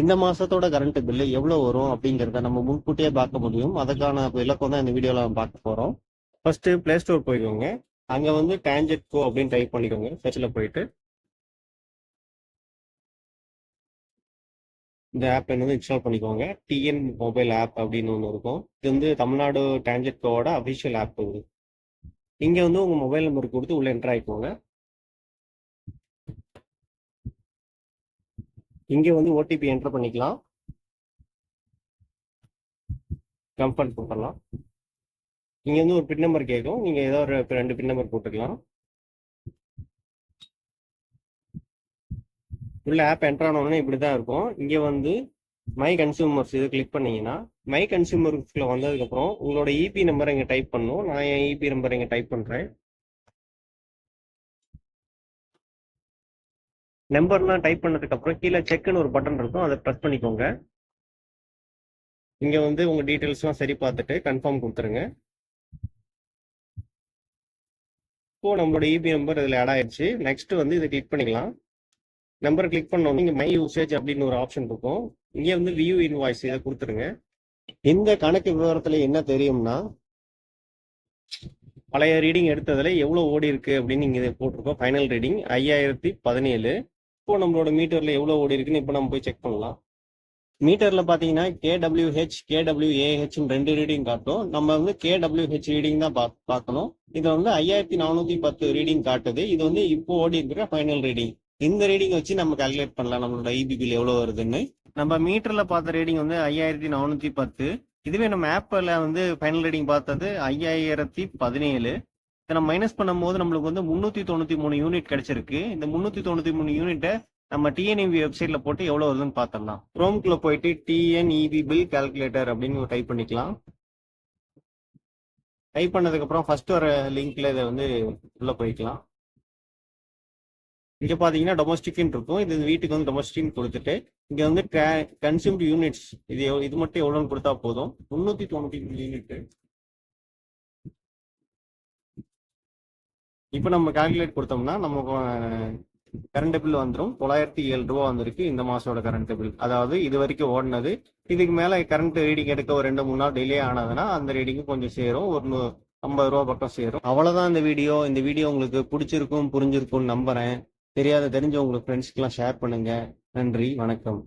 இந்த மாசத்தோட current bill எவ்வளவு வரும் அப்படிங்கிறத நம்ம முன்கூட்டியே பார்க்க முடியும். அதுக்கான விளக்கம் தான் இந்த வீடியோல நம்ம பார்க்க போறோம். ஃபர்ஸ்ட் பிளே ஸ்டோர் போய்க்கோங்க. அங்க வந்து டான்ஜெட் கோ அப்படின்னு டைப் பண்ணிக்கோங்க. சர்ச்ல போயிட்டு இந்த ஆப் என்னது இன்ஸ்டால் பண்ணிக்கோங்க. டிஎன் மொபைல் ஆப் அப்படின்னு ஒன்று இருக்கும். இது வந்து தமிழ்நாடு டான்ஜெட் கோவோட அஃபிஷியல் ஆப் இது. இங்க வந்து உங்க மொபைல் நம்பர் கொடுத்து உள்ள என்டர் ஆயிக்கோங்க. இங்க வந்து ஓடிபி என்டர் பண்ணிக்கலாம். கன்ஃபர்ம் கொடுத்துடலாம். இங்க வந்து ஒரு பின் நம்பர் கேட்கும். நீங்க ஏதோ ஒரு 2 பின் நம்பர் போட்டுக்கலாம். உள்ள ஆப் என்டர் ஆனோடனே இப்படி தான் இருக்கும். இங்க வந்து மை கன்சியூமர்ஸ் இதை கிளிக் பண்ணீங்கன்னா மை கன்சியூமர்ஸ்ல வந்ததுக்கப்புறம் உங்களோட இபி நம்பர் இங்கே டைப் பண்ணணும். நான் என் இபி நம்பர் இங்கே டைப் பண்ணுறேன். நம்பர்லாம் டைப் பண்ணதுக்கப்புறம் கீழே செக்னு ஒரு பட்டன் இருக்கும். அதை ப்ரெஸ் பண்ணிக்கோங்க. இங்கே வந்து உங்கள் டீட்டெயில்ஸ்லாம் சரி பார்த்துட்டு கன்ஃபார்ம் கொடுத்துருங்க. இப்போது நம்மளோட இபி நம்பர் இதில் ஆட் ஆயிடுச்சு. நெக்ஸ்ட் வந்து இதை கிளிக் பண்ணிக்கலாம். நம்பர் கிளிக் பண்ணோம். இங்கே மை யூசேஜ் அப்படின்னு ஒரு ஆப்ஷன் இருக்கும். இங்கே வந்து வியூ இன்வாய்ஸ் இதை கொடுத்துருங்க. இந்த கணக்கு விவரத்துல என்ன தெரியும்னா, பழைய ரீடிங் எடுத்ததுல எவ்வளவு ஓடி இருக்கு அப்படின்னு இங்க போட்டிருக்கோம். Final reading 5017. இப்போ நம்மளோட மீட்டர்ல எவ்வளவு ஓடி இருக்குன்னு இப்போ நம்ம போய் செக் பண்ணலாம். மீட்டர்ல பாத்தீங்கன்னா KWH KWAH 2 ரீடிங் காட்டும். நம்ம வந்து KWH ரீடிங் தான் பார்க்கணும். இது வந்து 5410 ரீடிங் காட்டுது. இது வந்து இப்போ ஓடி இருக்கிற ஃபைனல் ரீடிங். இந்த ரீடிங் வச்சு நம்ம கால்குலேட் பண்ணலாம் நம்மளோட இபி பில் எவ்வளவு வருதுன்னு. நம்ம மீட்டர்ல பார்த்த ரீடிங் வந்து 5410. இதுவே நம்ம ஆப்ல வந்து ஃபைனல் ரீடிங் பார்த்தது 5017. இதை நம்ம மைனஸ் பண்ணும்போது நம்மளுக்கு வந்து 393 யூனிட் கிடைச்சிருக்கு. இந்த 393 யூனிட்டை நம்ம டிஎன்இபி வெப்சைட்ல போட்டு எவ்வளவு வருதுன்னு பார்த்துடலாம். குரோம்குள்ள போயிட்டு டிஎன்இபி பில் கால்குலேட்டர் அப்படின்னு டைப் பண்ணிக்கலாம். டைப் பண்ணதுக்கு அப்புறம் ஃபர்ஸ்ட் வர லிங்க்ல இதை வந்து உள்ள போய்க்கலாம். இங்க பாத்தீங்கன்னா டொமஸ்டிக்னு இருக்கும். இது வீட்டுக்கு வந்து டொமஸ்டிக் கொடுத்துட்டு இங்க வந்து கன்சியூம்டு யூனிட்ஸ் இது மட்டும் எவ்வளோன்னு கொடுத்தா போதும். 393 யூனிட். இப்போ நம்ம கால்குலேட் கொடுத்தோம்னா நம்ம கரண்ட் பில் வந்துடும். 907 ரூபா வந்திருக்கு இந்த மாசோட கரண்ட் பில். அதாவது இது வரைக்கும் ஓடினது. இதுக்கு மேல கரண்ட் ரீடிங் எடுக்க ஒரு 2-3 நாள் டிலே ஆனதுன்னா அந்த ரீடிங்கும் கொஞ்சம் சேரும். ஒரு 50 ரூபா பக்கம் சேரும். அவ்வளவுதான் இந்த வீடியோ. இந்த வீடியோ உங்களுக்கு பிடிச்சிருக்கும் புரிஞ்சிருக்கும்னு நம்புறேன். தெரிஞ்ச உங்களுக்கு ஃப்ரெண்ட்ஸ்க்கெல்லாம் ஷேர் பண்ணுங்க. நன்றி, வணக்கம்.